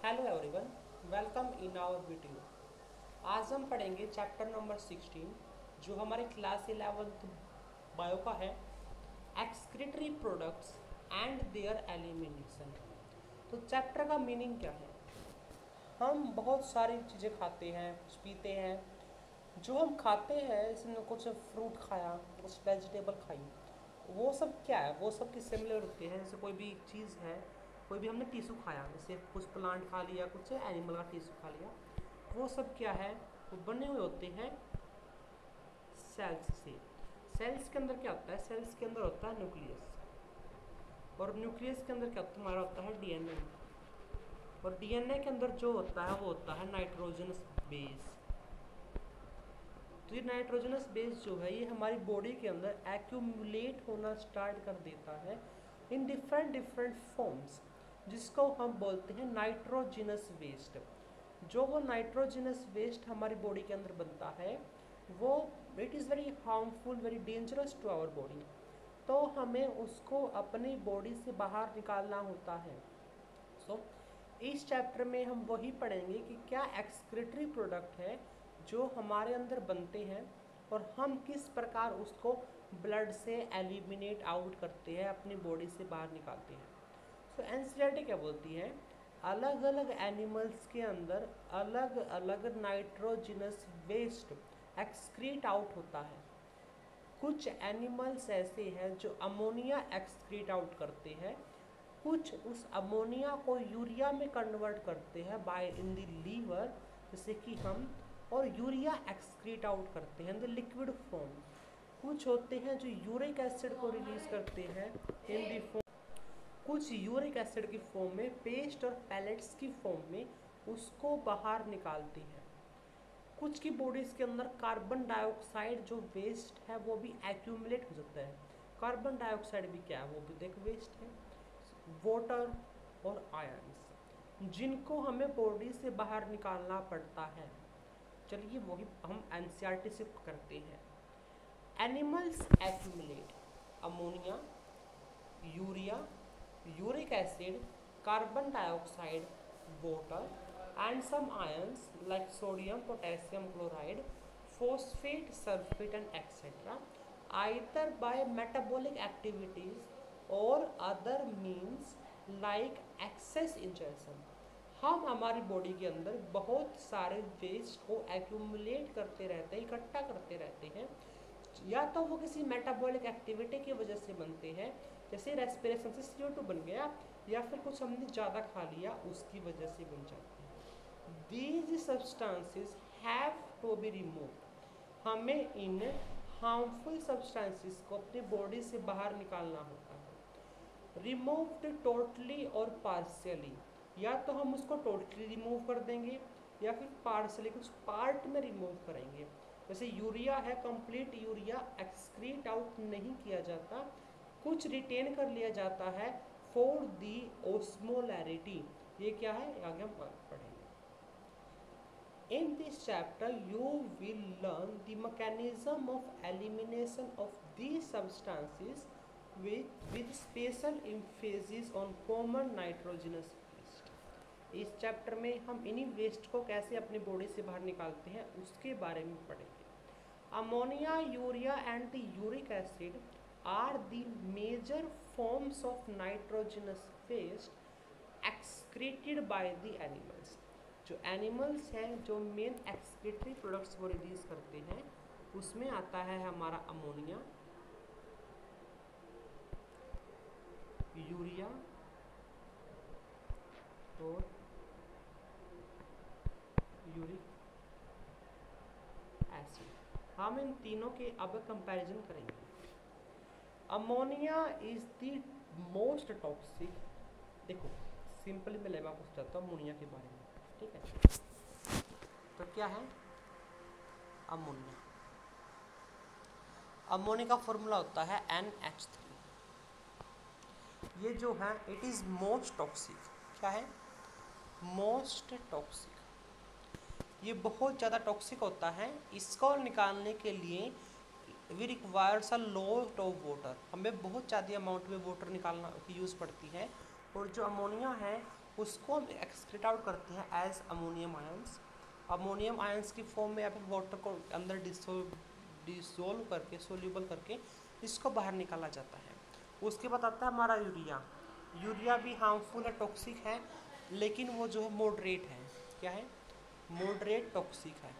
Hello everyone, welcome in our video. आज हम पढ़ेंगे चैप्टर नंबर 16 जो हमारे क्लास 11th बायो का है, excretory products and there elimination. तो चैप्टर का मीनिंग क्या है? हम बहुत सारी चीज़ें खाते हैं, कुछ पीते हैं। जो हम खाते हैं, इसमें कुछ फ्रूट खाया, कुछ वेजिटेबल खाई, वो सब क्या है? वो सब की सिमिलर होते हैं। जैसे कोई भी चीज़ है, कोई भी हमने टिश्यू खाया, जैसे कुछ प्लांट खा लिया, कुछ एनिमल का टिश्यू खा लिया, वो सब क्या है? वो बने हुए होते हैं सेल्स से। सेल्स के अंदर क्या होता है? सेल्स के अंदर होता है न्यूक्लियस, और न्यूक्लियस के अंदर क्या होता है? हमारा होता है डीएनए, और डीएनए के अंदर जो होता है वो होता है नाइट्रोजनस बेस। तो ये नाइट्रोजनस बेस जो है, ये हमारी बॉडी के अंदर एक्यूमुलेट होना स्टार्ट कर देता है इन डिफरेंट डिफरेंट फॉर्म्स, जिसको हम बोलते हैं नाइट्रोजनस वेस्ट। जो वो नाइट्रोजनस वेस्ट हमारी बॉडी के अंदर बनता है, वो it is very harmful, very dangerous to our body. तो हमें उसको अपनी बॉडी से बाहर निकालना होता है। सो इस चैप्टर में हम वही पढ़ेंगे कि क्या एक्सक्रीटरी प्रोडक्ट है जो हमारे अंदर बनते हैं, और हम किस प्रकार उसको ब्लड से एलिमिनेट आउट करते हैं, अपनी बॉडी से बाहर निकालते हैं। सो एनसीईआरटी क्या बोलती है? अलग अलग एनिमल्स के अंदर अलग अलग नाइट्रोजनस वेस्ट एक्सक्रीट आउट होता है। कुछ एनिमल्स ऐसे हैं जो अमोनिया एक्सक्रीट आउट करते हैं, कुछ उस अमोनिया को यूरिया में कन्वर्ट करते हैं बाय इन द लीवर, जैसे कि हम, और यूरिया एक्सक्रीट आउट करते हैं इन द लिक्विड फॉर्म। कुछ होते हैं जो यूरिक एसिड को रिलीज करते हैं इन द फॉर्म, कुछ यूरिक एसिड की फॉर्म में, पेस्ट और पैलेट्स की फॉर्म में उसको बाहर निकालती है। कुछ की बॉडीज़ के अंदर कार्बन डाइऑक्साइड जो वेस्ट है वो भी एक्यूमुलेट हो जाता है। कार्बन डाइऑक्साइड भी क्या है? वो भी देख वेस्ट है। वाटर और आयंस, जिनको हमें बॉडी से बाहर निकालना पड़ता है। चलिए वही हम एनसीईआरटी से करते हैं। Animals accumulate ammonia, urea, uric acid, carbon dioxide, water and some ions like sodium, potassium chloride, phosphate, sulfate and etc. either by metabolic activities or other means like excess ingestion। हम हमारी body के अंदर बहुत सारे waste को accumulate करते रहते हैं, इकट्ठा करते रहते हैं। या तो वो किसी मेटाबॉलिक एक्टिविटी की वजह से बनते हैं, जैसे रेस्पिरेशन से CO2 बन गया, या फिर कुछ हमने ज़्यादा खा लिया उसकी वजह से बन जाते हैं। These substances have to be removed। हमें इन हार्मफुल सब्सटेंसेस को अपनी बॉडी से बाहर निकालना होता है। रिमूव्ड टोटली और पार्शियली, या तो हम उसको टोटली रिमूव कर देंगे या फिर पार्शियली कुछ पार्ट में रिमूव करेंगे। जैसे यूरिया है, कंप्लीट यूरिया एक्सक्रीट आउट नहीं किया जाता, कुछ रिटेन कर लिया जाता है फॉर दी ओस्मोलैरिटी। ये क्या है? आगे हम पढ़ेंगे। In this chapter, you will learn the mechanism of elimination of these substances with special emphasis on common nitrogenous waste। इस चैप्टर में हम इन्हीं वेस्ट को कैसे अपनी बॉडी से बाहर निकालते हैं उसके बारे में पढ़ेंगे। Ammonia, urea and the uric acid are the major forms of nitrogenous waste excreted by the animals. जो एनिमल्स हैं, जो मेन एक्सक्रीटरी प्रोडक्ट्स वो रिलीज करते हैं, उसमें आता है हमारा अमोनिया, यूरिया और यूरिक एसिड। हम इन तीनों के अब कंपैरिजन करेंगे। Ammonia is the most toxic. देखो सिंपली मैं लेवा पूछ चाहता हूँ अमोनिया के बारे में, ठीक है? तो क्या है अमोनिया? अमोनिया का फॉर्मूला होता है NH3। ये जो है इट इज़ मोस्ट टॉक्सिक। क्या है? Most toxic. ये बहुत ज़्यादा टॉक्सिक होता है। इसको निकालने के लिए we requires a lot of water. हमें बहुत ज़्यादा अमाउंट में वाटर निकालना की यूज़ पड़ती है। और जो अमोनिया है उसको हम एक्सक्रीट आउट करते हैं as ammonium ions. Ammonium ions की फॉर्म में या फिर वाटर को अंदर डिसोल्व करके, सोल्यूबल करके इसको बाहर निकाला जाता है। उसके बाद आता है हमारा यूरिया। यूरिया भी हार्मफुल है, टॉक्सिक है, लेकिन वो जो है मॉडरेट है। क्या है? मॉडरेट टॉक्सिक है।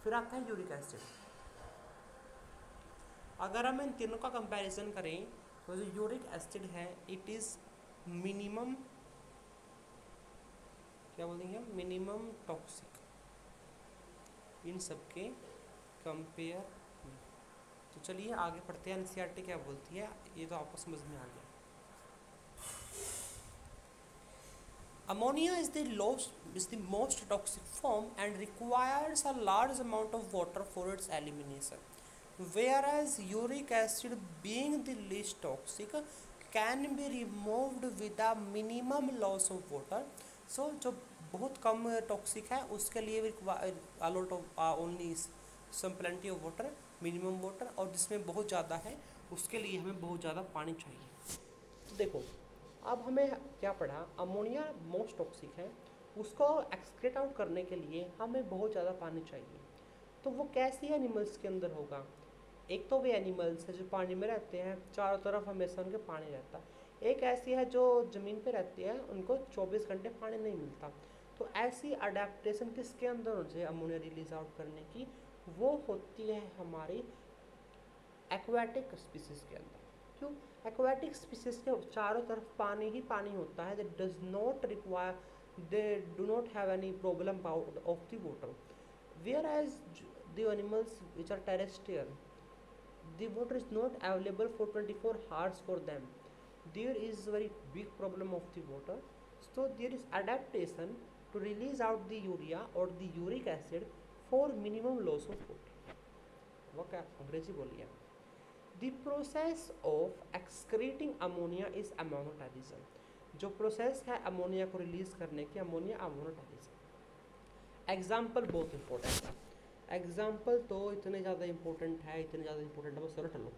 फिर आता है यूरिक एसिड। अगर हम इन तीनों का कंपैरिजन करें तो जो यूरिक एसिड है इट इज़ मिनिमम, क्या बोलेंगे हम, मिनिमम टॉक्सिक इन सबके कंपेयर में। तो चलिए आगे पढ़ते हैं, एनसीईआरटी क्या बोलती है, ये तो आपको समझ में आ गया। Ammonia is the most toxic form and requires a large amount of water for its elimination. Whereas uric acid, being the least toxic, can be removed with a minimum loss of water. So जो बहुत कम toxic है उसके लिए a lot of only some plenty of water, minimum water, और जिसमें बहुत ज़्यादा है उसके लिए हमें बहुत ज़्यादा पानी चाहिए। तो देखो अब हमें क्या पढ़ा, अमोनिया मोस्ट टॉक्सिक है, उसको एक्सक्रीट आउट करने के लिए हमें बहुत ज़्यादा पानी चाहिए। तो वो कैसी एनिमल्स के अंदर होगा? एक तो वे एनिमल्स है जो पानी में रहते हैं, चारों तरफ हमेशा उनके पानी रहता है। एक ऐसी है जो ज़मीन पे रहती है, उनको 24 घंटे पानी नहीं मिलता। तो ऐसी अडेप्टेशन किसके अंदर हो जाए अमोनिया रिलीज आउट करने की? वो होती है हमारी एक्वाटिक स्पीसीज के अंदर। क्यों? एक्वाटिक स्पीसीज के चारों तरफ पानी ही पानी होता है। That does not require, they do not have any problem of the water, whereas the animals which are terrestrial, the water is not available for 24 hours for them. There is very big problem of the water. So there is adaptation to release out the urea or the uric acid for minimum loss of water. वो क्या अंग्रेजी बोलिए। The process of excreting ammonia is ammonitization. जो process है ammonia को release करने की, ammonia अमोनिटाइजेशन। Example बहुत इंपॉर्टेंट है। एग्जाम्पल तो इतने ज़्यादा इंपॉर्टेंट है, इतने ज़्यादा इंपॉर्टेंट है, बस रट लो,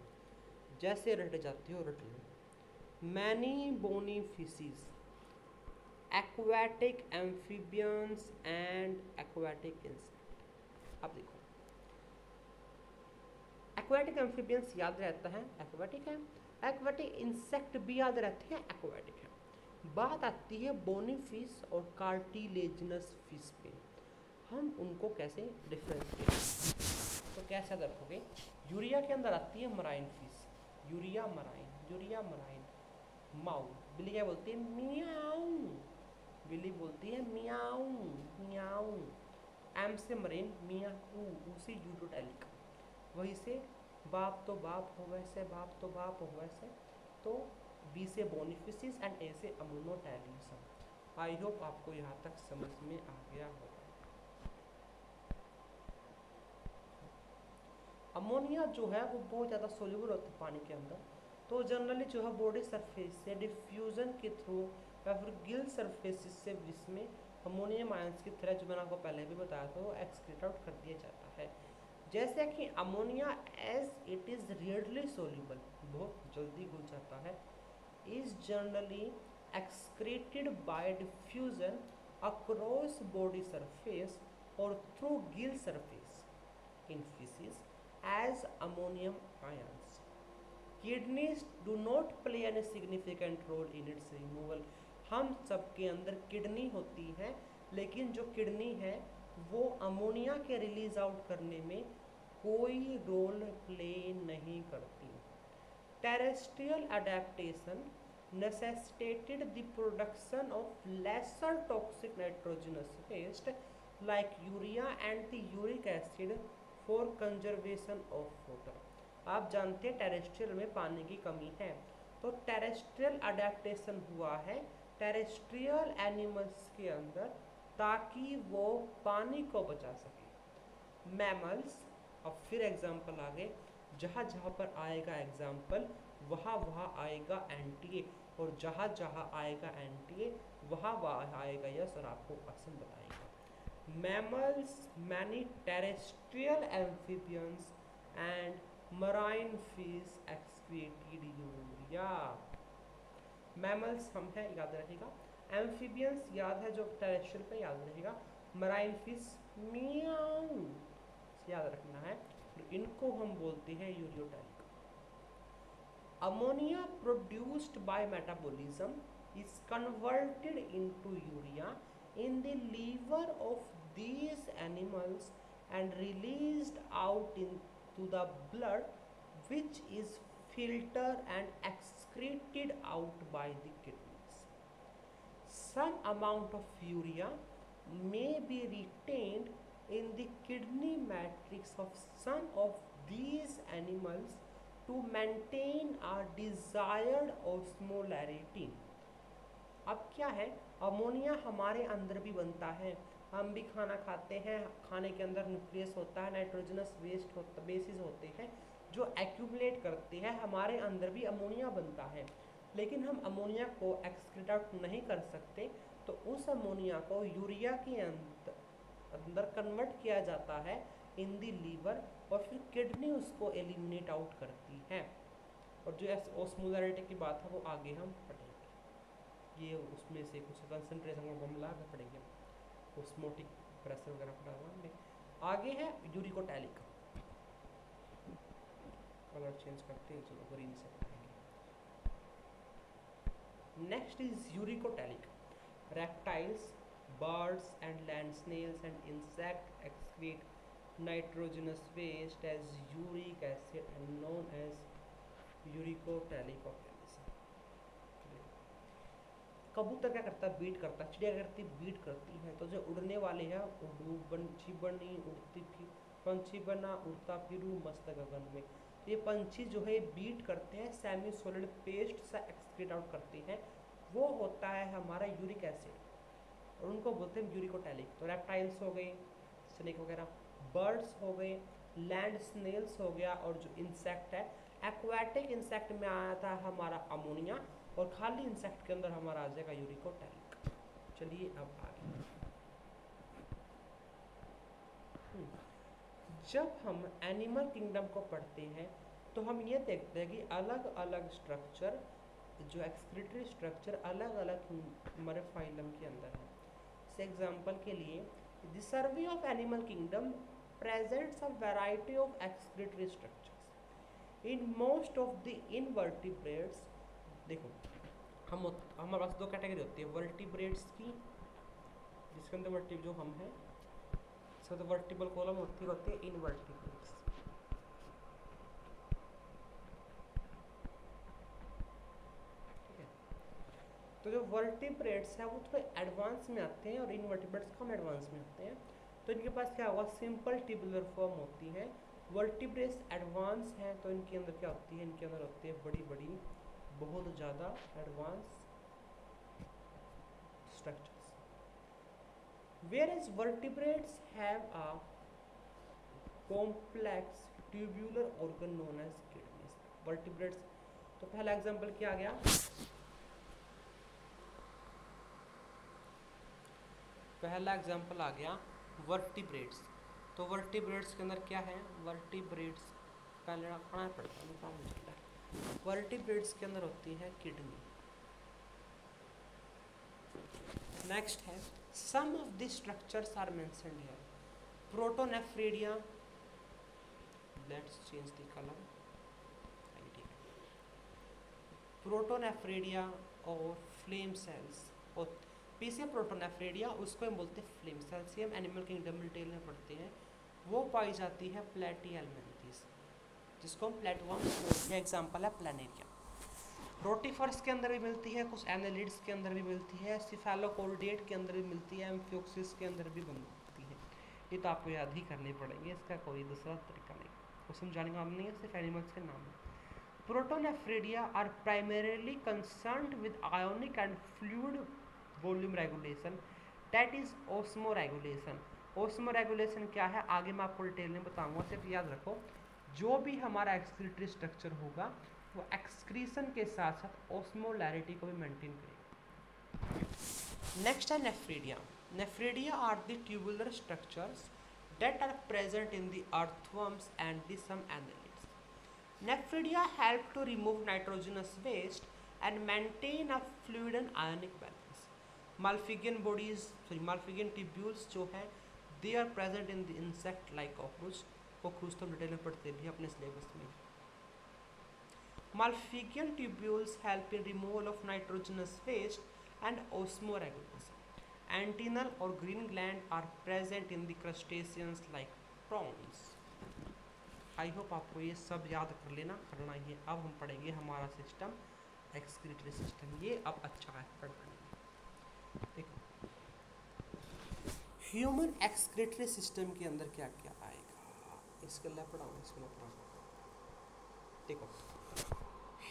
जैसे रट जाती हो रट लो। Many bony fishes, aquatic amphibians and aquatic insect. अब देखो एक्वाटिक एम्फीबियंस याद रहता है एक्वाटिक है, एक्वाटिक इंसेक्ट भी याद रहते हैं एक्वाटिक है। बात आती है बोनी फिश और कार्टिलेजिनस फिश पे, हम उनको कैसे डिफरेंस करें? तो कैसे याद रखोगे? यूरिया के अंदर आती है marine fish, urea marine, urea marine. माऊ, बिल्ली क्या बोलती है? मियाऊ, बिल्ली बोलती है मियाऊ मियाऊ। एम से मरीन, मियाऊ, उसी यूरोटैलिक, वही से बाप तो बाप हो वैसे, बाप तो बाप हो वैसे। तो बी से बोनीफिसिस एंड ए से अमोनोटैलिसम। आई होप आपको यहाँ तक समझ में आ गया होगा। अमोनिया जो है वो बहुत ज़्यादा सोल्यूबल होता है पानी के अंदर। तो जनरली जो है बॉडी सरफेस से डिफ्यूज़न के थ्रू या फिर गिल सरफेसिस से जिसमें अमोनियम आयंस की तरह, जो मैंने आपको पहले भी बताया था, वो एक्सक्रीट आउट कर दिया जाता है। जैसे कि ammonia as it is rarely soluble, बहुत जल्दी घुल जाता है, is generally excreted by diffusion across body surface और through gill surface in fishes as ammonium ions. Kidneys do not play any significant role in its removal. हम सबके अंदर kidney होती है, लेकिन जो किडनी है वो अमोनिया के रिलीज आउट करने में कोई रोल प्ले नहीं करती। Terrestrial adaptation necessitated the production of lesser toxic nitrogenous waste like urea and the uric acid for conservation of water. आप जानते हैं टेरेस्ट्रियल में पानी की कमी है, तो टेरेस्ट्रियल अडेप्टेशन हुआ है टेरेस्ट्रियल एनिमल्स के अंदर ताकि वो पानी को बचा सके। मैमल्स, अब फिर एग्जाम्पल आगे, जहाँ जहाँ पर आएगा एग्जाम्पल वहाँ वहाँ आएगा एंटीए, और जहाँ जहाँ आएगा एंटीए वहाँ वहाँ आएगा यस, और आपको ऑप्शन बताएगा। Mammals, many terrestrial amphibians and marine fish excreted urea. Mammals हम हैं, याद रहेगा। एम्फीबियंस याद है, जो टेरेस्ट्रियल पे याद रहेगा। मराइन फिश मियाऊ याद रखना है। तो इनको हम बोलते हैं ureotelic. Ammonia produced by metabolism is converted into urea in the liver of these animals and released out into the blood, which is filtered and excreted out by the kidneys. Some amount of urea may be retained in the kidney matrix of some of these animals to maintain a desired osmolarity. अब क्या है, ammonia हमारे अंदर भी बनता है, हम भी खाना खाते हैं, खाने के अंदर न्यूक्लियस होता है, नाइट्रोजनस वेस्ट होता, बेसिस होते हैं जो एक्यूमुलेट करते हैं, हमारे अंदर भी अमोनिया बनता है। लेकिन हम अमोनिया को एक्सक्रीट आउट नहीं कर सकते, तो उस अमोनिया को यूरिया के अंदर कन्वर्ट किया जाता है इन दी लीवर, और फिर किडनी उसको एलिमिनेट आउट करती है। और जो ऑस्मोलैरिटी की बात है वो आगे हम पढ़ेंगे, ये उसमें से कुछ कंसंट्रेशन को हम लाभ पढ़ेंगे, ऑस्मोटिक प्रेशर वगैरह पढ़ा हुआ हमने। आगे है यूरिकोटैलिक, कलर चेंज करते हैं, चलो ग्रीन से पढ़ेंगे। Next is uricotelic. Reptiles, birds and land snails and insect excrete nitrogenous waste as uric acid and known as uricotelic organism। कबूतर क्या करता है, बीट करता है, चिड़िया क्या करती है, बीट करती है। तो जो उड़ने वाले हैं, पंछी बनी उड़ती फिर पंछी बना उड़ता फिरू मस्त गगन में, ये पंछी जो है बीट करते हैं, सेमी सॉलिड पेस्ट सा एक्सक्रीट आउट करते हैं, वो होता है हमारा यूरिक एसिड, और उनको बोलते हैं यूरिकोटैलिक। तो रेप्टाइल्स हो गए, स्नेक वगैरह, बर्ड्स हो गए, लैंड स्नेल्स हो गया, और जो इंसेक्ट है, एक्वाटिक इंसेक्ट में आया था हमारा अमोनिया, और खाली इंसेक्ट के अंदर हमारा आ जाएगा यूरिकोटैलिक। चलिए अब आगे, जब हम एनिमल किंगडम को पढ़ते हैं तो हम ये देखते हैं कि अलग अलग स्ट्रक्चर, जो एक्सक्रीटरी स्ट्रक्चर अलग अलग हमारे फाइलम के अंदर है। से एग्जांपल के लिए, the survey of animal kingdom presents a variety of excretory structures. In most of the invertebrates, देखो हमारे पास दो कैटेगरी होती है, वर्टिब्रेट्स की, जिसके अंदर वर्टिब जो हम हैं, सब तो वर्टिबल कॉलम होती है इनवर्टिब्रेट्स। ठीक है, तो जो वर्टिब्रेट्स है वो थोड़े एडवांस में आते हैं और इनवर्टिब्रेट्स कम एडवांस में आते हैं। तो इनके पास क्या होगा, सिंपल ट्यूबुलर फॉर्म होती है। वर्टिब्रेट्स एडवांस हैं तो इनके अंदर क्या होती है, इनके अंदर होती है बड़ी बड़ी बहुत ज़्यादा advance structures. Whereas vertebrates have a complex tubular organ known as kidneys. Vertebrates, तो पहला एग्जांपल क्या आ गया, पहला एग्जांपल आ गया वर्टिब्रेट्स। तो वर्टिब्रेट्स के अंदर क्या है, वर्टिब्रेट्स पहले पढ़ना पड़ता है, वर्टिब्रेट्स के अंदर होती है किडनी। नेक्स्ट है, some of the structures are mentioned here. Protonephridia, let's change the colour, protonephridia और फ्लेम सेल्स, और पीछे प्रोटोनेफ्रिडिया उसको हम बोलते हैं फ्लेम सेल्स, हम एनिमल किंगडम डिटेल में पढ़ते हैं। वो पाई जाती है प्लेटिहेल्मिन्थस, जिसको हम प्लेटवर्म्स बोलते हैं। एग्जांपल है प्लानेरिया। रोटिफर्स के अंदर भी मिलती है, कुछ एनालिड्स के अंदर भी मिलती है, सिफेलोकोल्डेट के अंदर भी मिलती है, एम्फियोक्सिस के अंदर भी मिलती है। ये तो आपको याद ही करने पड़ेंगे, इसका कोई दूसरा तरीका नहीं, वो समझाने का नहीं है, सिर्फ एनिमल्स के नाम है। Protonephridia are primarily concerned with ionic and fluid volume regulation, that is osmoregulation। osmoregulation क्या है, आगे मैं आपको डिटेल में बताऊंगा, सिर्फ याद रखो जो भी हमारा एक्सक्रीटरी स्ट्रक्चर होगा वो एक्सक्रीशन के साथ साथ ऑस्मोलैरिटी को भी मेंटेन करेगा। नेक्स्ट है nephridia. Nephridia are the tubular structures that are present in the earthworms and the some annelids. Nephridia help to remove nitrogenous waste and maintain a fluid and ionic balance. Malpighian tubules जो है they are present in the insect like cockroach. cockroach तो detail में पढ़ते भी अपने syllabus में. Malpighian tubules help in removal of nitrogenous waste and osmoregulation. Antennal or green gland are present in the crustaceans like prawns. I hope आपको ये सब याद करना ही है. अब हम पढ़ेंगे हमारा सिस्टम एक्सक्रीटरी सिस्टम. ये अब अच्छा है पढ़ने में. देखो ह्यूमन एक्सक्रीटरी सिस्टम के अंदर क्या क्या आएगा. इसके लिए पढ़ाऊँ. देखो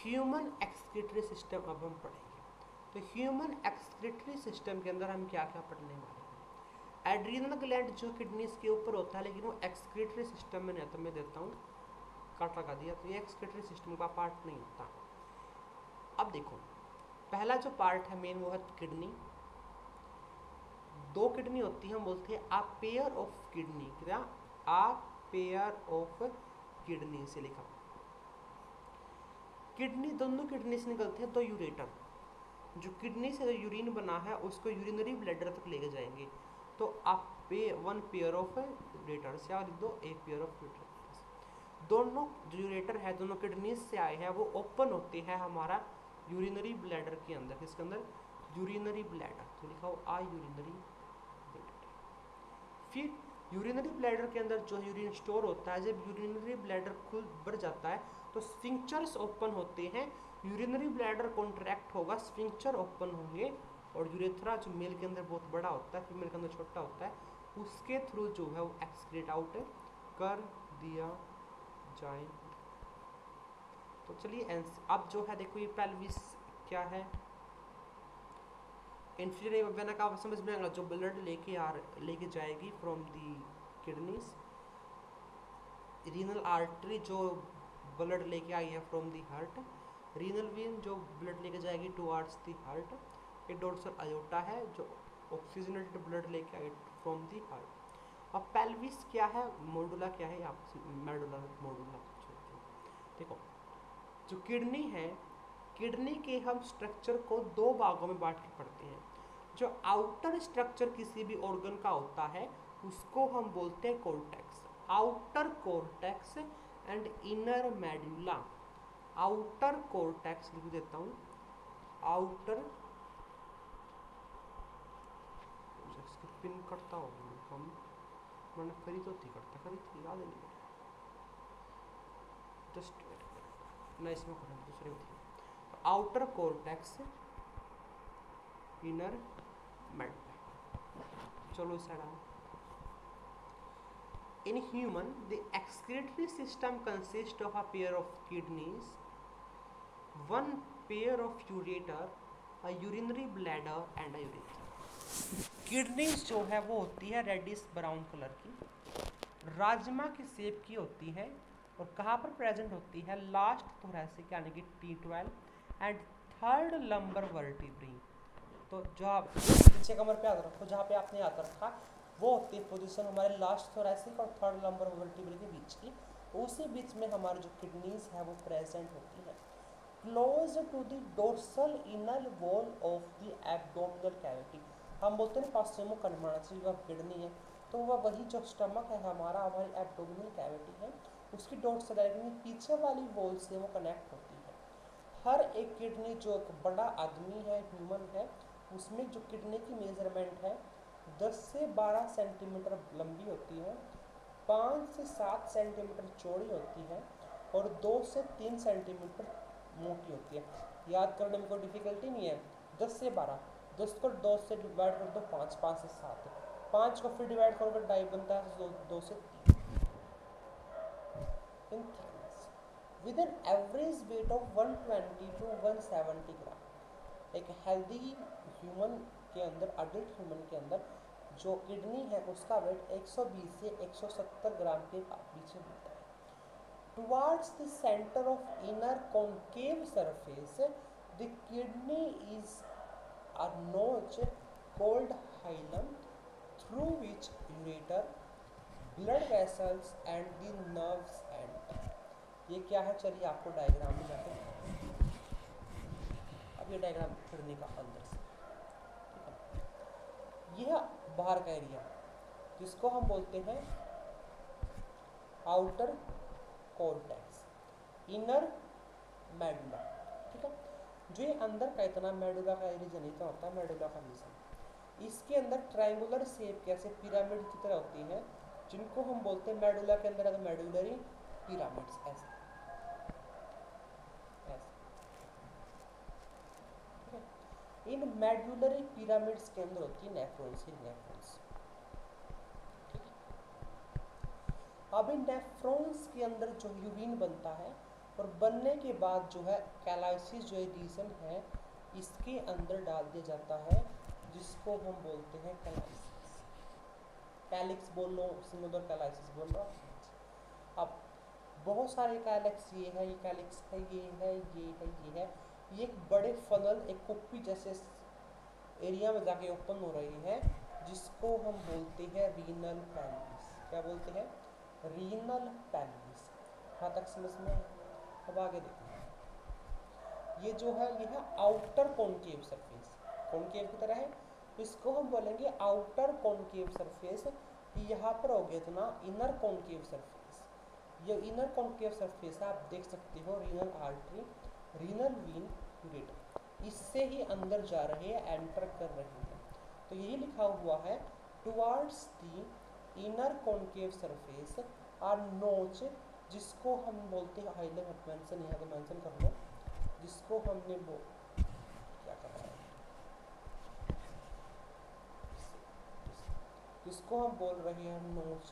ह्यूमन एक्सक्रीटरी सिस्टम अब हम पढ़ेंगे. तो ह्यूमन एक्सक्रीटरी सिस्टम के अंदर हम क्या क्या पढ़ने वाले हैं. एड्रीनल ग्लैंड जो किडनीज के ऊपर होता है लेकिन वो एक्सक्रीटरी सिस्टम में नहीं. तो मैं देता हूँ काट लगा दिया. तो ये एक्सक्रीटरी सिस्टम का पार्ट नहीं होता. अब देखो पहला जो पार्ट है मेन वो है किडनी. 2 किडनी होती है. हम बोलते हैं आ पेयर ऑफ किडनी. क्या आ पेयर ऑफ किडनी से लिखा. किडनी दोनों किडनी से निकलते हैं 2 यूरेटर. जो किडनी से जो यूरिन बना है उसको यूरिनरी ब्लैडर तक लेके जाएंगे. तो आप 1 पेयर ऑफ यूरेटर्स या लिख दो 1 पेयर ऑफ यूरेटर्स. दोनों जो यूरेटर है दोनों किडनी से आए हैं वो ओपन होते हैं हमारा यूरिनरी ब्लैडर के अंदर. किसके अंदर. Urinary bladder. तो लिखा हो आ यूरिनरी ब्लैडर. फिर यूरिनरी ब्लैडर के अंदर जो यूरिन स्टोर होता है. जब यूरिनरी ब्लैडर खुल बढ़ जाता है तो स्फिंक्चर्स ओपन होते हैं. यूरिनरी ब्लैडर कॉन्ट्रैक्ट होगा. स्फिंक्चर ओपन होंगे और यूरेथ्रा जो मेल के अंदर बहुत बड़ा होता है फीमेल के अंदर छोटा होता है उसके थ्रू जो है वो एक्सक्रीट आउट कर दिया जाएगा. तो चलिए अब जो है देखो ये पेल्विस क्या है. इंफीरियर वेना का समझ में आएगा. जो ब्लड लेके जाएगी from the kidneys. Renal artery जो ब्लड लेके आई है from the heart. Renal vein जो ब्लड लेके जाएगी टुवर्ड्स दी हार्ट. ये डोर्सल अयोटा है जो ऑक्सीजनेटेड ब्लड लेके आई फ्रॉम दी हार्ट. अब पेल्विस क्या है मोडुला क्या है आप मेडुला मोडुला. देखो जो किडनी है किडनी के हम स्ट्रक्चर को 2 भागों में बांट के पढ़ते हैं. जो आउटर स्ट्रक्चर किसी भी ऑर्गन का होता है उसको हम बोलते हैं cortex. Outer cortex and inner medulla. Outer cortex लिख देता हूँ. आउटर पिन करता हूँ हम मैंने करी तो थी याद नहीं है. जस्ट ना इसमें करें दूसरे में थी. तो आउटर कॉर्टेक्स इनर मेडुला. चलो साइड आओ. In human, the excretory system consists of a pair of kidneys, 1 pair of ureter, a urinary bladder and a urethra. Kidneys जो है वो होती है रेडिश ब्राउन कलर की. राजमा की शेप की होती है और कहाँ पर प्रेजेंट होती है लास्ट थोरैसिक यानी कि T12 and 3rd lumbar vertebrae. तो जो आप पीछे कमर पे याद रखो जहाँ पे आपने याद रखा वो होती है पोजीशन हमारे लास्ट थोरैसिक और 3rd लंबर वर्टिब्री के बीच की. उसी बीच में हमारी जो किडनीज है वो प्रेजेंट होती है. Close to the dorsal inner wall of the abdominal cavity. हम बोलते हैं पास्टेमो कन्वर्सी का किडनी है तो वह वही जो स्टमक है हमारा हमारी एब्डोमिनल कैविटी है उसकी डोर्सल पीछे वाली वॉल से वो कनेक्ट होती है. हर एक किडनी जो एक बड़ा आदमी है ह्यूमन है उसमें जो किडनी की मेजरमेंट है 10 से 12 सेंटीमीटर लंबी होती है. 5 से 7 सेंटीमीटर चौड़ी होती है और 2 से 3 सेंटीमीटर मोटी होती है. याद करने में कोई डिफिकल्टी नहीं है. 10 से 12 10 को 2 से डिवाइड कर दो 5 5 से 7 5 को फिर डिवाइड करोगे 2.5 बनता है 2 से 3. इन thickness with an average weight of 120 to 170 ग्राम. एक हेल्दी ह्यूमन के अंदर अडल्ट ह्यूमन के अंदर जो किडनी है उसका वेट 120 से 170 ग्राम के पीछे मिलता है. Towards the centre of inner concave surface the kidney is a notch called hilum through which ureter, blood vessels and the nerves enter. ये क्या है चलिए आपको डायग्राम में जाके ये डायग्राम करने का अंदर से, ठीक है। यह बाहर का एरिया जिसको हम बोलते हैं आउटर कॉर्टेक्स, इनर मेडुला, ठीक है। जो ये अंदर का इतना मेडुला का रीजन इतना होता है, मेडुला का रीजन, इसके अंदर ट्रायंगुलर शेप के ऐसे पिरामिड की तरह होती है, जिनको हम बोलते हैं मेडुला के अंदर अगर मेडुलरी पिरामिड्स, ऐसे ऐसे, ठीक है। इन मेडुलरी पिरामिड्स के अंदर होती है नेफ्रॉन्स, ही नेफ्रॉन्स, ठीक है। अब इन नेफ्रॉन्स के अंदर जो यूरिन बनता है और बनने के बाद जो है कैलाइसिस जो रीजन है इसके अंदर डाल दिया जाता है, जिसको हम बोलते हैं कैलाइसिस। कैलिक्स बोल लो, सिमिलर कैलाइसिस बोल लो। अब बहुत सारे कैलिक्स, ये है, ये कैलिक्स है, ये है, ये है, ये है, ये एक बड़े फनल, एक कुप्पी जैसे एरिया में जाके ओपन हो रही है, जिसको हम बोलते हैं रीनल पेल्विस। क्या बोलते हैं? Renal pelvis. यहाँ तक समझ में? अब आगे देखो, ये जो है ये है आउटर कॉनकेव सरफेस, कॉनकेव की तरह है, इसको हम बोलेंगे आउटर कॉनकेव सरफेस। यहाँ पर हो गया इतना इनर कॉनकेव सरफेस। ये इनर कॉनकेव सरफेस है, आप देख सकते हो renal artery, renal vein, ureter, इससे ही अंदर जा रहे हैं, एंटर कर रहे हैं। तो यही लिखा हुआ है towards the inner concave surface are notch, जिसको हम बोलते हैं हाइलम मेंशन, यहाँ पे मेंशन कर लो, जिसको हमने वो क्या कर रहा है, जिसको हम बोल रहे हैं नोच,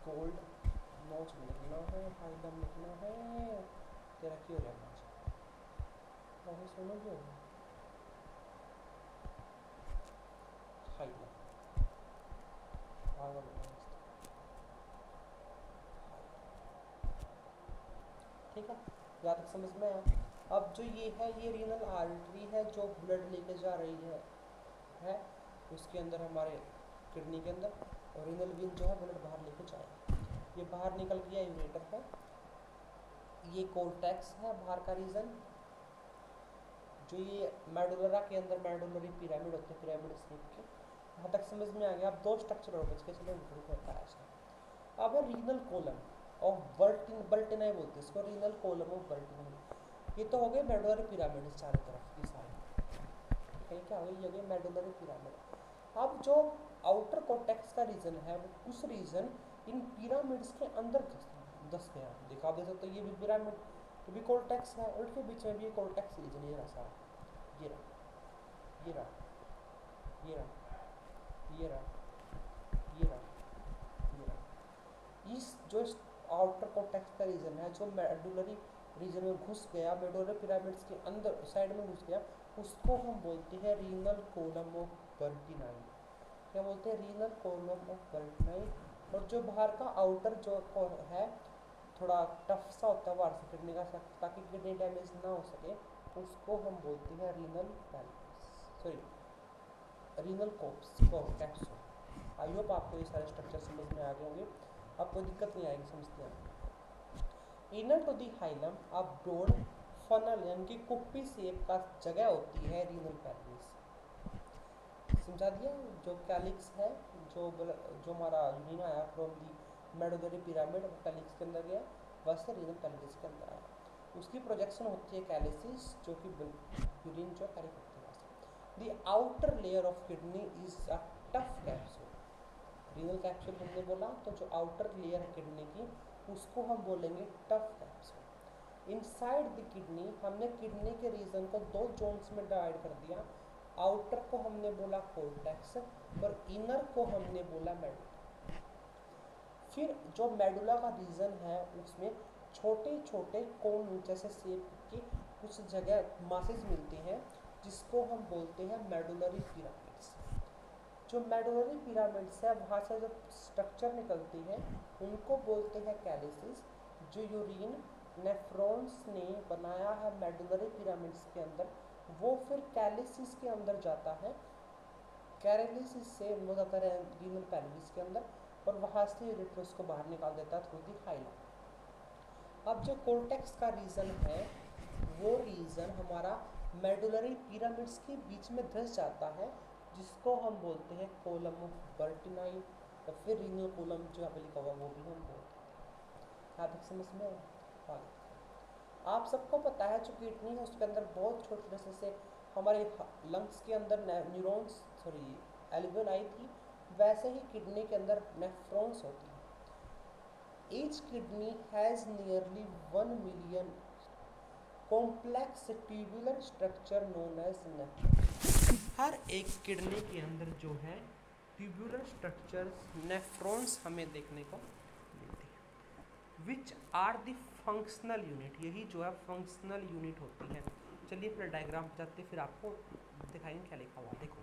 गोल्ड नोच में लिखना है, हाइलम लिखना है, तेरा क्यों हो गया अभी सुनो जो हाइलम, ठीक है, यहाँ तक समझ में आया। अब जो ये है ये रीनल आर्टरी है जो ब्लड लेके जा रही है उसके अंदर हमारे किडनी के अंदर, और रीनल वीन जो है ब्लड बाहर लेके जाएगा। ये बाहर निकल गया, यूरेटर है, ये कोर्टेक्स है बाहर का रीजन, जो ये मेडुलरा के अंदर मेडुलरी पिरामिड होते हैं, पिरामिड शेप के। यहाँ तक समझ में आ गया। अब दो स्ट्रक्चर और बच के, चलो अब है रीनल कॉलम ऑफ बल्टिनाई बोलते हैं इसको, रीनल कॉलम ऑफ बल्टिनाई। ये तो हो गए मेडुलरी पिरामिड चारों तरफ ये सारे, क्या हो गया, ये हो गया मेडुलरी पिरामिड। अब जो आउटर कॉर्टेक्स का रीजन है वो कुछ रीजन इन पिरामिड्स के अंदर दस गया, देखा आप देख सकते हो, ये भी पिरामिड, ये भी कॉर्टेक्स है, और इसके बीच में भी कॉर्टेक्स रीजन, ये रहा सारा, ये रहा, ये रहा, ये रहा, ये रहा, ये रहा, ये रहा। इस जो आउटर कॉर्टेक्स का रीजन है जो मेडुलरी रीजन में घुस गया, मेडुलरी पिरामिड्स के अंदर साइड में घुस गया, उसको हम बोलते हैं रीनल कॉलम ऑफ बल्टिनाई। क्या बोलते हैं? Renal column of Bertini. और जो बाहर का आउटर जो है थोड़ा टफ सा होता है बाहर से किडनी का, ताकि किडनी डैमेज ना हो सके, उसको हम बोलते हैं renal pelvis, sorry renal cortex. I hope आपको ये सारे स्ट्रक्चर समझ में आ गए होंगे, अब कोई दिक्कत नहीं आएगी समझते हैं। इनर टू दी हाइलम अब ब्रॉड फनल यानी कि कुप्पी शेप का जगह होती है रीनल पेल्विस। समझा दिया? जो कैलिक्स है, जो हमारा यूरिन आया from the medullary pyramid calyx के अंदर गया, वैसे रीनल पेल्विस के अंदर आया, उसकी प्रोजेक्शन होती है कैलिसिस, जो कि यूरिन जो कैरी करती है। The outer layer of kidney is a tough capsule. Renal capsule हमने बोला, तो जो आउटर लेयर है किडनी की उसको हम बोलेंगे tough capsule. Inside the kidney हमने किडनी के रीजन को दो जोन्स में डिवाइड कर दिया, आउटर को हमने बोला कॉर्टेक्स और इनर को हमने बोला मेडुला। फिर जो मेडुला का रीजन है उसमें छोटे छोटे कोन जैसे शेप की कुछ जगह मासेस मिलती हैं, जिसको हम बोलते हैं मेडुलरी पिरामिड्स। जो मेडुलरी पिरामिड्स है वहाँ से जो स्ट्रक्चर निकलती है उनको बोलते हैं कैलिसिस। जो यूरिन नेफ्रॉन्स ने बनाया है मेडुलरी पिरामिड्स के अंदर, वो फिर कैलिसिस के अंदर जाता है, कैलिसिस से वो जाता है रीनल पेल्विस के अंदर, और वहाँ से यूरेटर उसको बाहर निकाल देता है थ्रू दी हाइलम। अब जो कॉर्टेक्स का रीजन है वो रीजन हमारा मेडुलरी पिरामिड्स के बीच में धंस जाता है, जिसको हम बोलते हैं कोलम ऑफ बर्टिनाई या फिर रीनल कोलम, जो यहाँ पे लिखा हुआ वो भी हम बोलते हैं। आप एक समझ में हाँ, आप सबको पता है जो किडनी है उसके अंदर बहुत छोटे छोटे से हमारे लंग्स के अंदर न्यूरॉन्स एल्वियोलाई थी, वैसे ही किडनी के अंदर नेफ्रॉन्स होती है। Each kidney has nearly 1 million complex tubular structure known as nephron. हर एक किडनी के अंदर जो है ट्यूबुलर स्ट्रक्चर्स नेफ्रॉन्स हमें देखने को मिलती है, which are the functional unit, यही जो है फंक्शनल यूनिट होती है। चलिए फिर डायग्राम पे जाते फिर आपको दिखाएंगे क्या लिखा हुआ। देखो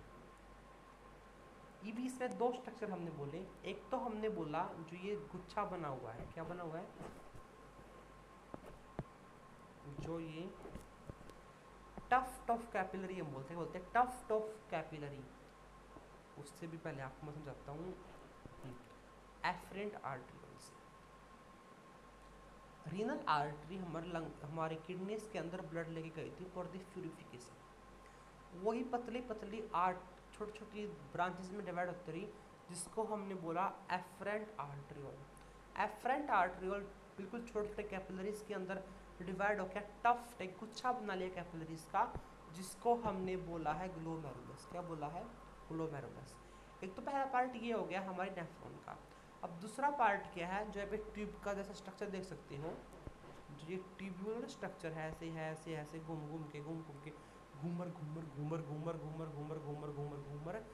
ये भी इसमें दो स्ट्रक्चर हमने बोले, एक तो हमने बोला जो ये गुच्छा बना हुआ है, क्या बना हुआ है, जो ये टफ्ट ऑफ कैपिलरी हम बोलते हैं टफ्ट ऑफ कैपिलरी। उससे भी पहले आपको मैं समझाता हूँ एफरेंट आर्टरीज। रीनल आर्टरी हमारे किडनीज के अंदर ब्लड लेके गई थी फॉर द प्यूरिफिकेशन। वही पतली पतली छोटी छोटी ब्रांचेस में डिवाइड होती रही, जिसको हमने बोला एफरेंट आर्टरियोल। एफरेंट आर्टरियोल बिल्कुल छोटे छोटे कैपिलरीज के अंदर डिवाइड हो गया, टफ्ट एक गुच्छा बना लिया कैपिलरीज का, जिसको हमने बोला है ग्लोमेरुलस। क्या बोला है, ग्लोमेरुलस। एक तो पहला पार्ट ये हो गया हमारे नेफ्रॉन का। अब दूसरा पार्ट क्या है, जो यहाँ पे ट्यूब का जैसा स्ट्रक्चर देख सकते हो, जो ये ट्यूब्यूलर स्ट्रक्चर है, ऐसे ऐसे घूम घूम के घूमर घूमर घूमर घूमर घूमर घूमर घूमर घूमर घूमर,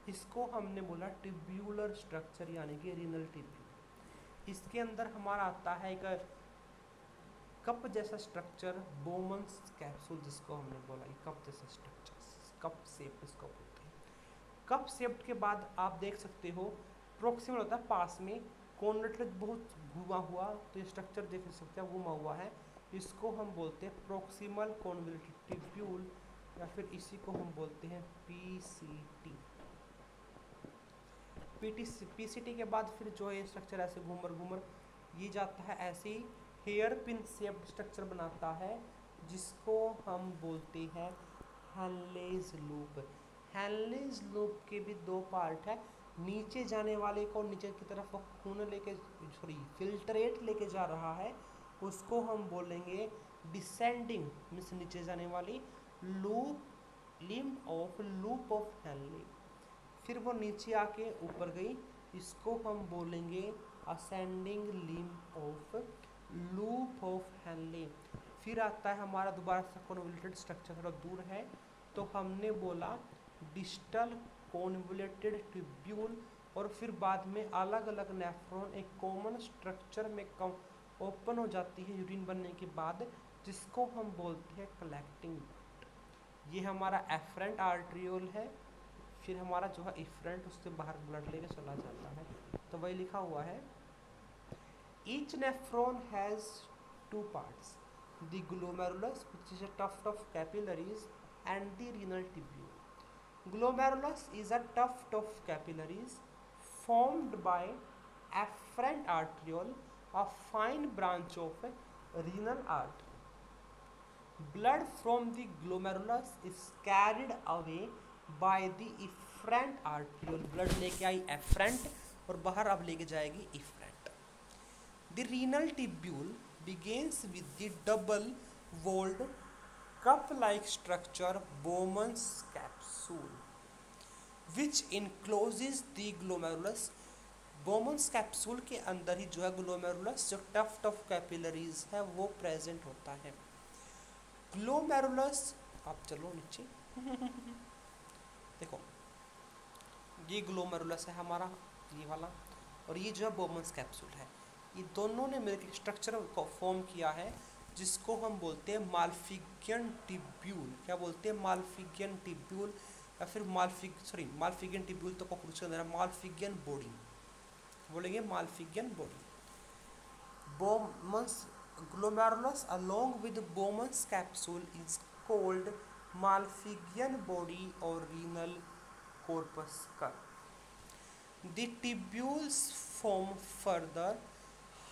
इसको हमने बोला ट्यूब्यूलर स्ट्रक्चर, यानी कि रीनल ट्यूब्यूल। इसके अंदर हमारा आता है एक कप जैसा स्ट्रक्चर, बोमन्स कैप्सूल, जिसको हमने बोला कप जैसा स्ट्रक्चर, कप शेप इसको बोलते हैं। कप शेप के बाद आप देख सकते हो प्रोक्सिमल होता है पास में, कॉन्वेट्रेट बहुत घुमा हुआ, तो ये स्ट्रक्चर देख सकते हैं घुमा हुआ है, इसको हम बोलते हैं प्रोक्सिमल कॉन्वोल्यूटेड ट्यूब्यूल, या फिर इसी को हम बोलते हैं पीसीटी। पीसीटी के बाद फिर जो है स्ट्रक्चर ऐसे घूमर घूमर ये जाता है, ऐसे ही हेयर पिन शेप्ड स्ट्रक्चर बनाता है, जिसको हम बोलते हैं हेनलेज लूप। हेनलेज लूप के भी दो पार्ट है, नीचे जाने वाले को नीचे की तरफ खून लेके फिल्ट्रेट लेके जा रहा है, उसको हम बोलेंगे डिसेंडिंग मीन्स नीचे जाने वाली लूप ऑफ हेनले। फिर वो नीचे आके ऊपर गई, इसको हम बोलेंगे ascending limb of loop of Henley. फिर आता है हमारा दोबारा से कॉन्वोल्यूटेड स्ट्रक्चर, थोड़ा दूर है, तो हमने बोला डिस्टल कॉन्वोल्यूटेड ट्यूब्यूल, और फिर बाद में अलग अलग नेफ्रॉन एक कॉमन स्ट्रक्चर में ओपन हो जाती है यूरिन बनने के बाद, जिसको हम बोलते हैं कलेक्टिंग। ये हमारा एफरेंट आर्ट्रियोल है, फिर हमारा जो है इफरेंट उससे बाहर ब्लड लेके चला जाता है, तो वही लिखा हुआ है each nephron has two parts, the glomerulus which is a tuft of capillaries and the renal tubule. Glomerulus is a tuft of capillaries formed by afferent arteriole, a fine branch of renal artery. Blood from the glomerulus is carried away by the efferent arteriole. Blood लेके आई efferent और बाहर अब लेके जाएगी efferent. The renal tubule begins with the double-walled cup-like structure Bowman's capsule, which encloses the glomerulus. Bowman's capsule के अंदर ही जो है ग्लोमेरुलस, जो टफ्ट ऑफ कैपिलरीज है, वो प्रेजेंट होता है। ग्लोमेरुलस, आप चलो नीचे देखो, ये ग्लोमेरुलस है हमारा, ये वाला, और ये जो है बोमन्स कैप्सूल है। ये दोनों ने मिलकर स्ट्रक्चर को फॉर्म किया है, जिसको हम बोलते हैं माल्फिगियन ट्यूब्यूल। क्या बोलते हैं, माल्फिगियन ट्यूब्यूल, या फिर माल्फिगियन ट्यूब्यूल तो कॉकरोच के अंदर है, माल्फिगियन बॉडी बोलेंगे, Malpighian body. Bowman's glomerulus along with Bowman's capsule is called Malpighian body or renal corpuscle. The tubules form further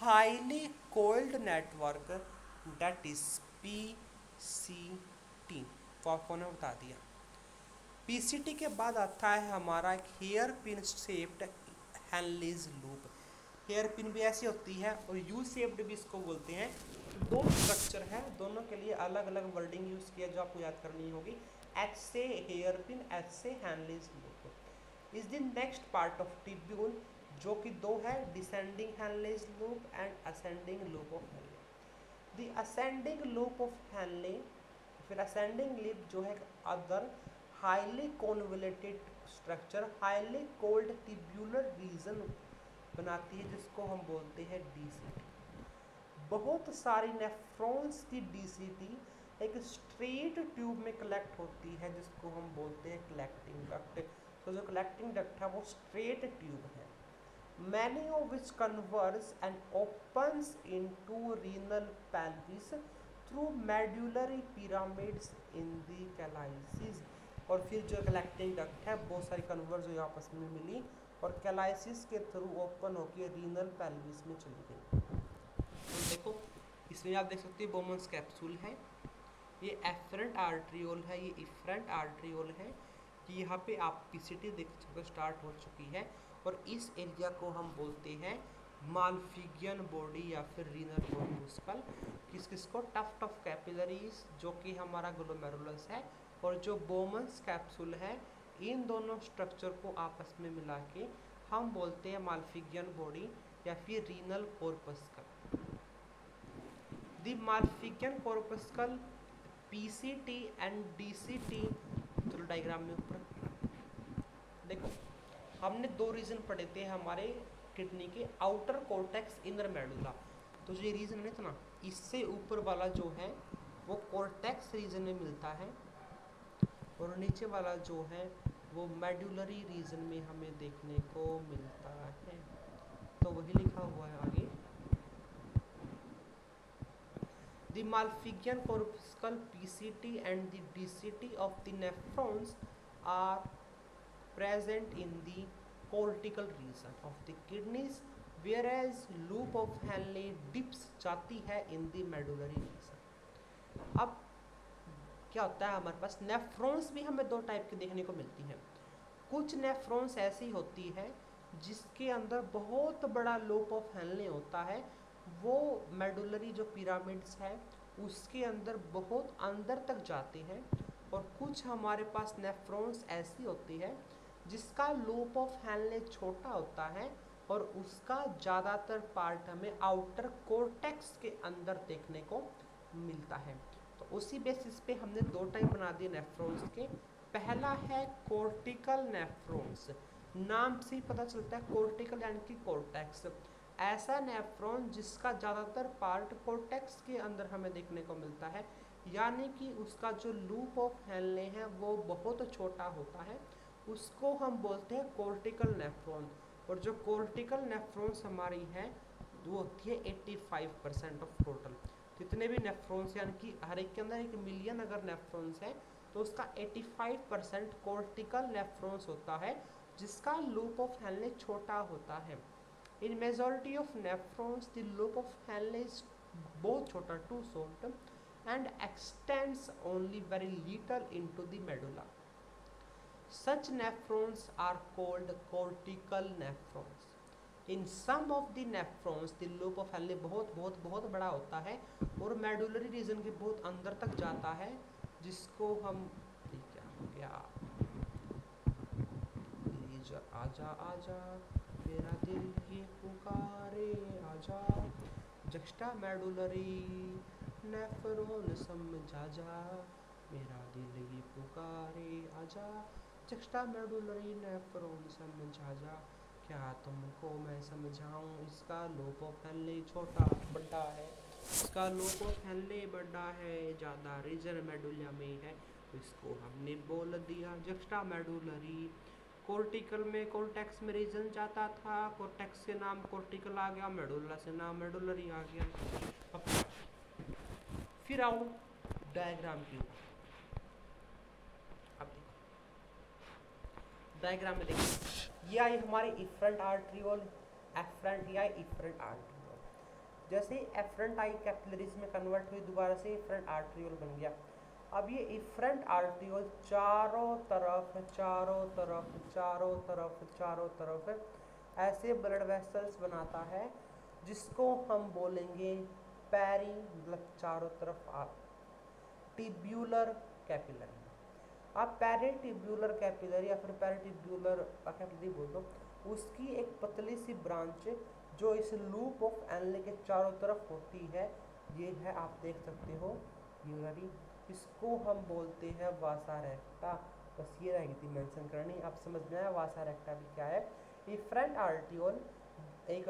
highly coiled network, that is PCT. वो आपको ने बता दिया। पीसीटी के बाद आता है हमारा एक hairpin shaped Henle's loop. Hairpin भी ऐसी होती है और यू शेप्ड भी इसको बोलते हैं। दो स्ट्रक्चर है, दोनों के लिए अलग अलग वर्डिंग यूज़ किया जो आपको याद करनी होगी। एच से हेयर पिन, एच से Henle's loop. Is the next part of tubule, जो कि दो है, descending Henle's loop and ascending loop of Henle. The ascending loop of Henle, फिर असेंडिंग लूप जो है other highly convoluted structure, highly coiled tubular region बनाती है, जिसको हम बोलते हैं डीसीटी। बहुत सारी नेफ्रॉन्स की डीसीटी एक स्ट्रेट ट्यूब में कलेक्ट होती है, जिसको हम बोलते हैं कलेक्टिंग डक्ट। तो जो कलेक्टिंग डक्ट है वो स्ट्रेट ट्यूब है। Many of which converse and opens into renal pelvis through medullary pyramids in the कैलाइसिस। और फिर जो कलेक्टिंग डक्ट है बहुत सारी कन्वर्स जो आपस में मिली और कैलाइसिस के थ्रू ओपन होकर रीनल पेल्विस में चली गई। तो देखो इसमें आप देख सकते हैं बोमन्स कैप्सूल है, ये एफरेंट आर्ट्रियोल है, ये इफरेंट आर्ट्रियोल है, कि यहाँ पे आप पीसीटी देख सकते हो स्टार्ट हो चुकी है। और इस एरिया को हम बोलते हैं मालफिगियन बॉडी या फिर रीनल कोर्पस्कल। किसको? टफ्ट ऑफ कैपिलरीज जो कि हमारा ग्लोमेरुलस है, और जो बोमन्स कैप्सूल है, इन दोनों स्ट्रक्चर को आपस में मिला के हम बोलते हैं मालफिगियन बॉडी या फिर renal corpuscle. The Malpighian corpuscle PCT and DCT. चलो डायग्राम में ऊपर देखो, हमने दो रीजन पढ़े थे हमारे किडनी के, आउटर कोर्टेक्स, इनर मेडुला। तो जो ये रीजन है ना, इससे ऊपर वाला जो है वो कोर्टेक्स रीजन में मिलता है, और नीचे वाला जो है वो मेडुलरी रीजन में हमें देखने को मिलता है। तो वही लिखा हुआ है आगे। The Malpighian corpuscle PCT and the DCT of the nephrons are present in the cortical region of the kidneys, whereas loop of Henle dips जाती है in the medullary region। अब क्या होता है हमारे पास नेफ्रॉन्स भी हमें दो टाइप की देखने को मिलती है। कुछ नेफ्रॉन्स ऐसी होती है जिसके अंदर बहुत बड़ा लूप ऑफ हेनले होता है, वो मेडुलरी जो पिरामिड्स है उसके अंदर बहुत अंदर तक जाते हैं। और कुछ हमारे पास नेफ्रॉन्स ऐसी होती है जिसका लूप ऑफ हेनले छोटा होता है और उसका ज़्यादातर पार्ट हमें आउटर कोर्टेक्स के अंदर देखने को मिलता है। तो उसी बेसिस पे हमने दो टाइप बना दिए नेफ्रॉन्स के। पहला है कोर्टिकल नेफ्रॉन्स, नाम से ही पता चलता है कोर्टिकल यानी कि कोर्टेक्स। ऐसा नेफ्रॉन जिसका ज़्यादातर पार्ट कोर्टेक्स के अंदर हमें देखने को मिलता है, यानी कि उसका जो लूप ऑफ हेनले है वो बहुत छोटा होता है, उसको हम बोलते हैं कोर्टिकल नेफ्रॉन। और जो कोर्टिकल नेफ्रॉन्स हमारी है वो होती है 85% ऑफ टोटल। जितने भी नेफ्रॉन्स यानी कि हर एक के अंदर 1 मिलियन अगर नेफ्रॉन्स है तो उसका 85% कोर्टिकल नेफ्रॉन्स होता है, जिसका लूप ऑफ हेनले छोटा होता है। In majority of nephrons the loop of Henle is बहुत छोटा, too short, and extends only very little into the medulla. Such nephrons are called cortical nephrons. In some of the nephrons, the loop of Henle बहुत बड़ा होता है और medullary reason के बहुत अंदर तक जाता है, जिसको हम क्या हो गया, आजा आजा मेरा दिल ये पुकारे आजा, जक्स्टा मेडुलरी नेफ्रॉन समझा जा, मेरा दिल ये पुकारे आजा, जक्स्टा मेडुलरी नेफ्रॉन समझा जा। क्या तुमको मैं समझाऊं, इसका लूप ऑफ हेनले छोटा बड़ा है, इसका लूप ऑफ हेनले बड़ा है, ज़्यादा रीजन मेडुला में है, तो इसको हमने बोल दिया जक्स्टा मेडुलरी। कोर्टिकल में कोर्टेक्स में रीजन जाता था, कोर्टेक्स से नाम कोर्टिकल आ गया, मेडुला से नाम मेडुलरी आ गया। अब फिर आओ डायग्राम की ऊपर। अब डायग्राम में देखिए, ये आई हमारी इफरेंट आर्ट्रियोल, एफरेंट या इफरेंट आर्ट्रियोल। जैसे एफरेंट आई कैपिलरीज में कन्वर्ट हुई, दोबारा से इफरेंट आर्ट्रियोल बन गया। अब ये इफरेंट आर्टियोल चारों तरफ चारों तरफ चारों तरफ चारों तरफ ऐसे ब्लड वेसल्स बनाता है जिसको हम बोलेंगे पैरी, मतलब चारों तरफ आप टिब्यूलर कैपिलरी। आप पैरीटिब्यूलर कैपिलरी या फिर पैरीटिब्यूलर कैपिलरी बोल दो, उसकी एक पतली सी ब्रांच जो इस लूप ऑफ एनले के चारों तरफ होती है, ये है, आप देख सकते हो ये वाली, इसको हम बोलते हैं वासा रेक्टा। बस ये रहेगी थी मेंशन करनी, आप समझ में आया वासा रेक्टा भी क्या है। इफरेंट आर्टियोल एक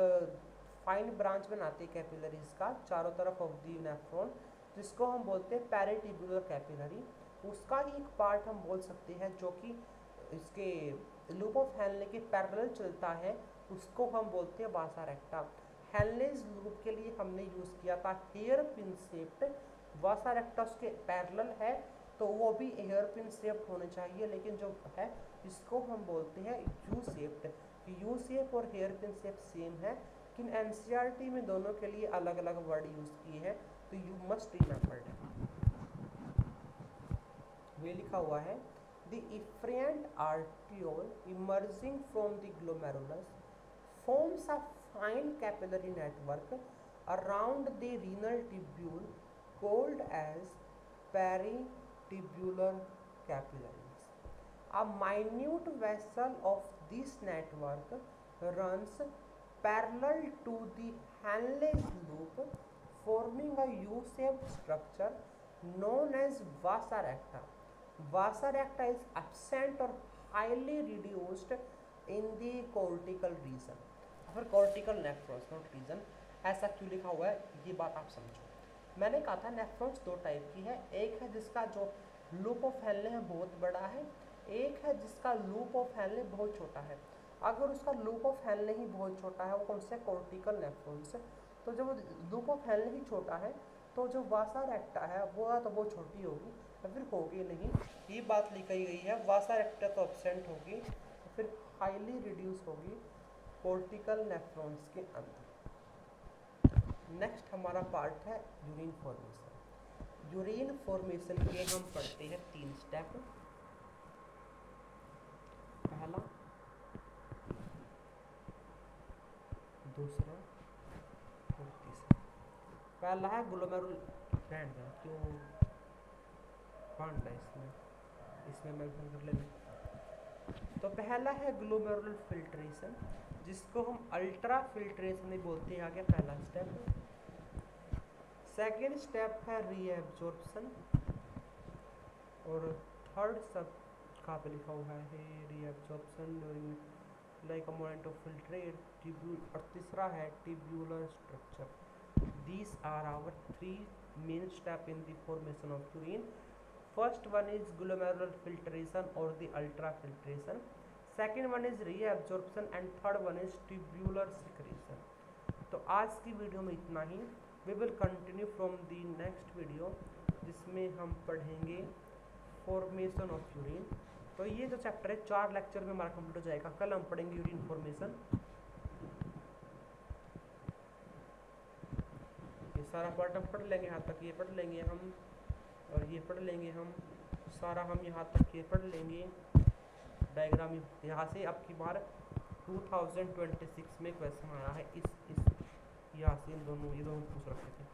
फाइन ब्रांच बनाती है कैपिलरीज का चारों तरफ ऑफ दी नेफ्रॉन, जिसको हम बोलते हैं पैरीटिब्यूलर कैपिलरी। उसका ही एक पार्ट हम बोल सकते हैं जो कि इसके लूप ऑफ हेनले के पैरेलल चलता है, उसको हम बोलते हैं वासा रेक्टा। हेनलेज लूप के लिए हमने यूज़ किया था हेयर पिन शेप्ड, वासा रेक्टा उसके पैरेलल है तो वो भी हेयर पिन शेप्ड होने चाहिए, लेकिन जो है इसको हम बोलते हैं यू शेप्ड। यू शेप और हेयर पिन शेप सेम है, लेकिन एनसीईआरटी में दोनों के लिए अलग अलग वर्ड यूज़ किए हैं, तो यू मस्ट रिमेंबर वे लिखा हुआ है the efferent arteriole emerging from the glomerulus forms a fine capillary network around the renal tubule called as peritibular capillaries. A minute vessel of this network runs parallel to the Henle's loop, forming a U-shaped structure known as vasa recta. Vasa recta is absent or highly reduced in the cortical region, फिर cortical nephrons not reason. ऐसा क्यों लिखा हुआ है ये बात आप समझो। मैंने कहा था नेफ्रॉन्स दो टाइप की है, एक है जिसका जो लूप ऑफ हेनले है बहुत बड़ा है, एक है जिसका लूप ऑफ हेनले बहुत छोटा है। अगर उसका लूप ऑफ हेनले ही बहुत छोटा है वो कौन सा कॉर्टिकल नेफ्रॉन्स है, तो जब लूप ऑफ हेनले ही छोटा है तो जो वासा रेक्टा है वो तो वो छोटी होगी या फिर होगी नहीं, ये बात लिखी गई है। वासा रेक्टा तो एब्सेंट होगी फिर हाईली रिड्यूस होगी कॉर्टिकल नेफ्रॉन्स के अंदर। नेक्स्ट हमारा पार्ट है यूरिन फॉर्मेशन। यूरिन फॉर्मेशन के हम पढ़ते हैं 3 स्टेप। पहला, दूसरा और तीसरा। पहला है ग्लोमेरुल ग्लैंड, क्यों बांट है इसमें मेंशन कर लेना। तो पहला है ग्लोमेरुलर फिल्ट्रेशन, जिसको हम अल्ट्रा फिल्ट्रेशन भी बोलते हैं, आ गया पहला स्टेप। सेकेंड स्टेप है रीएब्जॉर्प्शन, और थर्ड सब कहाँ पे लिखा हुआ है reabsorption during like a moment of filtrate tubule, और तीसरा है tubular structure. These are our 3 main step in the formation of urine. First one is glomerular filtration और the ultra filtration, second one is reabsorption and third one is tubular secretion. तो आज की video में इतना ही। We will continue from the next video जिसमें हम पढ़ेंगे फॉर्मेशन ऑफ यूरिन। तो ये जो चैप्टर है 4 लेक्चर में हमारा कंप्लीट हो जाएगा। कल हम पढ़ेंगे यूरिन फॉर्मेशन, ये सारा पार्ट हम पढ़ लेंगे, यहाँ तक ये पढ़ लेंगे हम, और ये पढ़ लेंगे हम, सारा हम यहाँ तक ये पढ़ लेंगे। डायग्राम यहाँ से अब की बार 2026 में क्वेश्चन आया है इस यहाँ से ये दोनों पूछ रखे थे।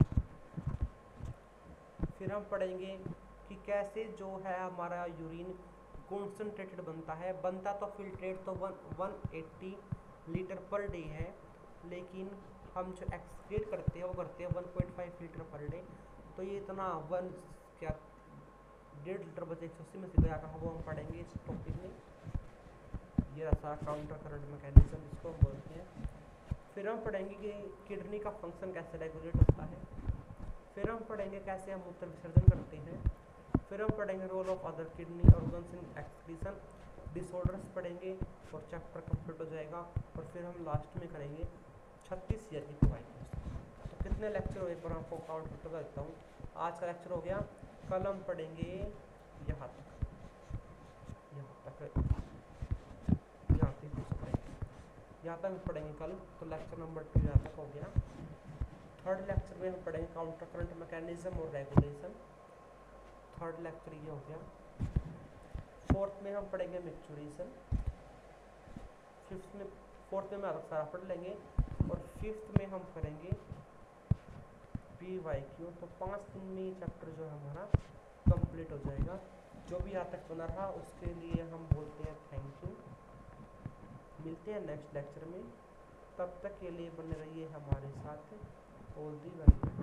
फिर हम पढ़ेंगे कि कैसे जो है हमारा यूरिन कॉन्सेंट्रेटेड बनता तो फिल्ट्रेट तो 180 लीटर पर डे है, लेकिन हम जो एक्सक्रीट करते हैं वो करते हैं 1.5 लीटर पर डे। तो ये इतना 1.5 लीटर बचे 180 में से गया कहाँ, वो हम पढ़ेंगे इस टॉपिक में। ये रहा काउंटर करंट मैकेनिज्म इसको हम बोलते हैं। फिर हम पढ़ेंगे कि किडनी का फंक्शन कैसे रेगुलेट होता है। फिर हम पढ़ेंगे कैसे हम मूत्र विसर्जन करते हैं। फिर हम पढ़ेंगे role of other kidney organs in excretion disorders पढ़ेंगे और चैप्टर कंप्लीट हो जाएगा। और फिर हम लास्ट में करेंगे 36 ईयर की प्रोवाइड। तो कितने लेक्चर हो, एक बार आपको काउंट करके देता हूँ। आज का लेक्चर हो गया, कल हम पढ़ेंगे यहाँ तक यहाँ तक पढ़ेंगे कल। तो लेक्चर नंबर 2 यहाँ तक हो गया। थर्ड लेक्चर में हम पढ़ेंगे काउंटर करंट मैकेनिज्म और रेगुलेशन। थर्ड लेक्चर ये हो गया। फोर्थ में हम पढ़ेंगे मैच्योरेशन, फोर्थ में हम सारा पढ़ लेंगे और फिफ्थ में हम करेंगे PYQ। तो 5 दिन में ये चैप्टर जो है हमारा कंप्लीट हो जाएगा। जो भी यहाँ तक बना रहा उसके लिए हम बोलते हैं थैंक यू। मिलते हैं नेक्स्ट लेक्चर में, तब तक के लिए बने रहिए हमारे साथ। All the very good.